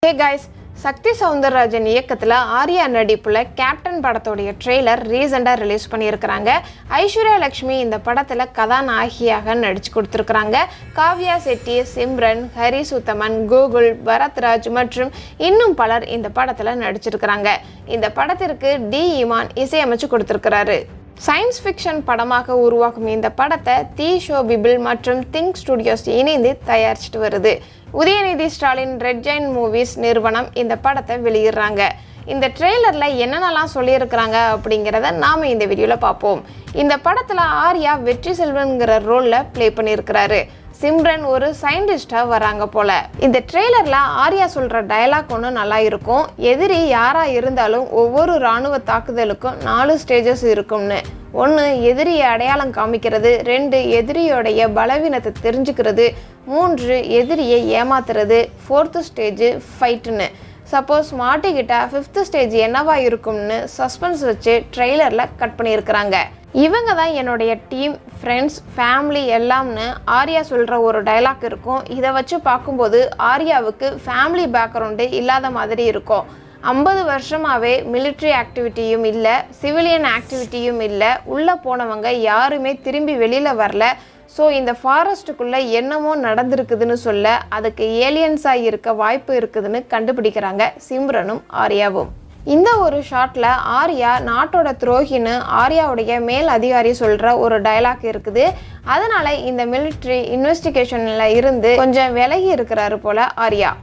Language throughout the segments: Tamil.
Hey guys, சக்தி சௌந்தரராஜன் இயக்கத்தில் ஆர்யா நடிப்புல கேப்டன் படத்தோடைய ட்ரெய்லர் ரீசெண்டாக ரிலீஸ் பண்ணியிருக்கிறாங்க. ஐஸ்வர்யா லட்சுமி இந்த படத்தில் கதாநாயகியாக நடிச்சு கொடுத்துருக்குறாங்க. காவ்யா செட்டி, சிம்ரன், ஹரி சுத்தமன், கூகுள், பரத்ராஜ் மற்றும் இன்னும் பலர் இந்த படத்தில் நடிச்சிருக்கிறாங்க. இந்த படத்திற்கு டி இமான் இசையமைச்சு கொடுத்துருக்கிறாரு. சயின்ஸ் ஃபிக்ஷன் படமாக உருவாக்கும் இந்த படத்தை தி ஷோபிபிள் மற்றும் திங்க் ஸ்டுடியோஸ் இணைந்து தயாரிச்சிட்டு வருது. உதயநிதி ஸ்டாலின் ரெட் ஜெயின் மூவிஸ் நிறுவனம் இந்த படத்தை வெளியிடுறாங்க. இந்த ட்ரெய்லரில் என்னென்னலாம் சொல்லியிருக்கிறாங்க அப்படிங்கிறத நாம் இந்த வீடியோவில் பார்ப்போம். இந்த படத்தில் ஆர்யா வெற்றி செல்வன்கிற ரோலில் ப்ளே பண்ணியிருக்கிறாரு. சிம்ரன் ஒரு சயின்டிஸ்டாக வராங்க போல. இந்த ட்ரெய்லரில் ஆர்யா சொல்கிற டயலாக் ஒன்று நல்லா இருக்கும். எதிரி யாராக இருந்தாலும் ஒவ்வொரு இராணுவ தாக்குதலுக்கும் 4 ஸ்டேஜஸ் இருக்கும்னு. 1 எதிரியை அடையாளம் காமிக்கிறது, 2 எதிரியோடைய பலவீனத்தை தெரிஞ்சுக்கிறது, 3 எதிரியை ஏமாத்துறது, 4th ஸ்டேஜ் ஃபைட்டுன்னு. சப்போஸ் மாட்டிக்கிட்டா 5th ஸ்டேஜ் என்னவா இருக்கும்னு சஸ்பென்ஸ் வச்சு ட்ரெய்லரில் கட் பண்ணியிருக்கிறாங்க. இவங்க தான் என்னுடைய டீம், ஃப்ரெண்ட்ஸ், ஃபேமிலி எல்லாம்னு ஆர்யா சொல்கிற ஒரு டைலாக் இருக்கும். இதை வச்சு பார்க்கும்போது ஆர்யாவுக்கு ஃபேமிலி பேக்ரவுண்டு இல்லாத மாதிரி இருக்கும். 50 வருஷமாகவே மிலிட்ரி ஆக்டிவிட்டியும் இல்லை, சிவிலியன் ஆக்டிவிட்டியும் இல்லை, உள்ளே போனவங்க யாருமே திரும்பி வெளியில் வரல. ஸோ இந்த ஃபாரஸ்ட்டுக்குள்ளே என்னமோ நடந்திருக்குதுன்னு சொல்ல அதுக்கு ஏலியன்ஸாக இருக்க வாய்ப்பு இருக்குதுன்னு கண்டுபிடிக்கிறாங்க சிம்ரனும் ஆர்யாவும். இந்த ஒரு ஷாட்டில் ஆர்யா நாட்டோட துரோகின்னு ஆர்யாவுடைய மேல் அதிகாரி சொல்கிற ஒரு டயலாக் இருக்குது. அதனால் இந்த மிலிட்ரி இன்வெஸ்டிகேஷனில் இருந்து கொஞ்சம் விலகி இருக்கிறாரு போல் ஆர்யா.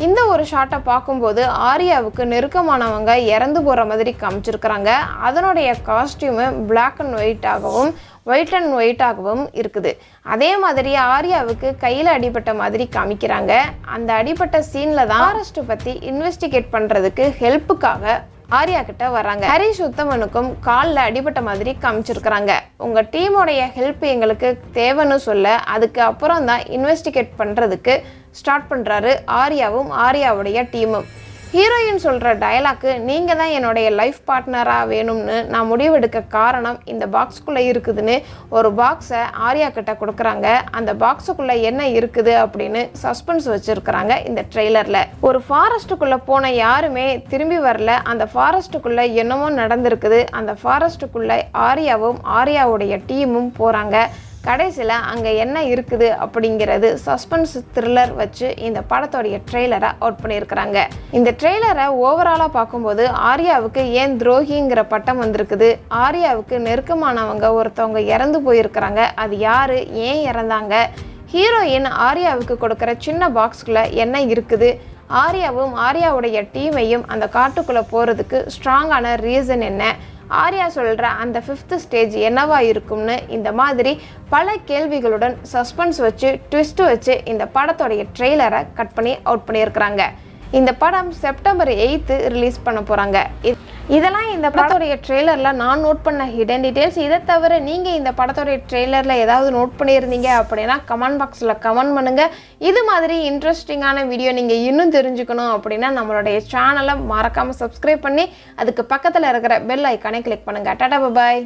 இந்த ஒரு ஷாட்டை பார்க்கும்போது ஆர்யாவுக்கு நெருக்கமானவங்க இறந்து போகிற மாதிரி காமிச்சிருக்கிறாங்க. அதனுடைய costume black and white and ஒயிட்டாகவும் இருக்குது. அதே மாதிரி ஆர்யாவுக்கு கையில் அடிபட்ட மாதிரி காமிக்கிறாங்க. அந்த அடிபட்ட சீனில் தான் ஃபாரஸ்ட்டை பற்றி இன்வெஸ்டிகேட் பண்ணுறதுக்கு ஹெல்ப்புக்காக ஆர்யா கிட்ட வராங்க. ஹரி சுத்தமனுக்கும் காலில் அடிபட்ட மாதிரி காமிச்சிருக்கிறாங்க. உங்கள் டீமோடைய ஹெல்ப் எங்களுக்கு தேவைன்னு சொல்ல அதுக்கு அப்புறம் தான் இன்வெஸ்டிகேட் பண்ணுறதுக்கு ஸ்டார்ட் பண்ணுறாரு ஆர்யாவும் ஆர்யாவுடைய டீமும். ஹீரோயின் சொல்கிற டயலாக்கு நீங்கள் தான் என்னுடைய லைஃப் பார்ட்னராக வேணும்னு நான் முடிவெடுக்க காரணம் இந்த பாக்ஸுக்குள்ளே இருக்குதுன்னு ஒரு பாக்ஸை ஆர்யா கிட்ட கொடுக்குறாங்க. அந்த பாக்ஸுக்குள்ளே என்ன இருக்குது அப்படின்னு சஸ்பென்ஸ் வச்சுருக்கிறாங்க இந்த ட்ரெய்லரில். ஒரு ஃபாரஸ்ட்டுக்குள்ளே போன யாருமே திரும்பி வரல. அந்த ஃபாரஸ்ட்டுக்குள்ளே என்னமோ நடந்திருக்குது. அந்த ஃபாரஸ்ட்டுக்குள்ளே ஆர்யாவும் ஆர்யாவுடைய டீமும் போகிறாங்க. கடைசியில் அங்கே என்ன இருக்குது அப்படிங்கிறது சஸ்பென்ஸ் த்ரில்லர் வச்சு இந்த படத்தோடைய ட்ரெய்லரை அவுட் பண்ணியிருக்கிறாங்க. இந்த ட்ரெய்லரை ஓவராலாக பார்க்கும்போது ஆர்யாவுக்கு ஏன் துரோகிங்கிற பட்டம் வந்திருக்குது. ஆர்யாவுக்கு நெருக்கமானவங்க ஒருத்தவங்க இறந்து போயிருக்கிறாங்க. அது யார், ஏன் இறந்தாங்க, ஹீரோயின் ஆர்யாவுக்கு கொடுக்குற சின்ன பாக்ஸ்குள்ளே என்ன இருக்குது, ஆர்யாவும் ஆர்யாவுடைய டீமையும் அந்த காட்டுக்குள்ளே போகிறதுக்கு ஸ்ட்ராங்கான ரீசன் என்ன, ஆர்யா சொல்கிற அந்த 5th ஸ்டேஜ் என்னவா இருக்கும்னு இந்த மாதிரி பல கேள்விகளுடன் சஸ்பென்ஸ் வச்சு ட்விஸ்ட் வச்சு இந்த படத்தோடைய ட்ரெய்லரை கட் பண்ணி அவுட் பண்ணியிருக்கிறாங்க. இந்த படம் செப்டம்பர் 8 ரிலீஸ் பண்ண போகிறாங்க. இதெல்லாம் இந்த படத்தோடைய ட்ரெய்லரில் நான் நோட் பண்ண ஹிடன் டீட்டெயில்ஸ். இதை தவிர நீங்கள் இந்த படத்தோடைய ட்ரெய்லரில் ஏதாவது நோட் பண்ணியிருந்தீங்க அப்படின்னா கமெண்ட் பாக்ஸில் கமெண்ட் பண்ணுங்கள். இது மாதிரி இன்ட்ரெஸ்டிங்கான வீடியோ நீங்கள் இன்னும் தெரிஞ்சுக்கணும் அப்படின்னா நம்மளுடைய சேனலை மறக்காமல் சப்ஸ்கிரைப் பண்ணி அதுக்கு பக்கத்தில் இருக்கிற பெல் ஐக்கானை கிளிக் பண்ணுங்கள். டாடா பாய்.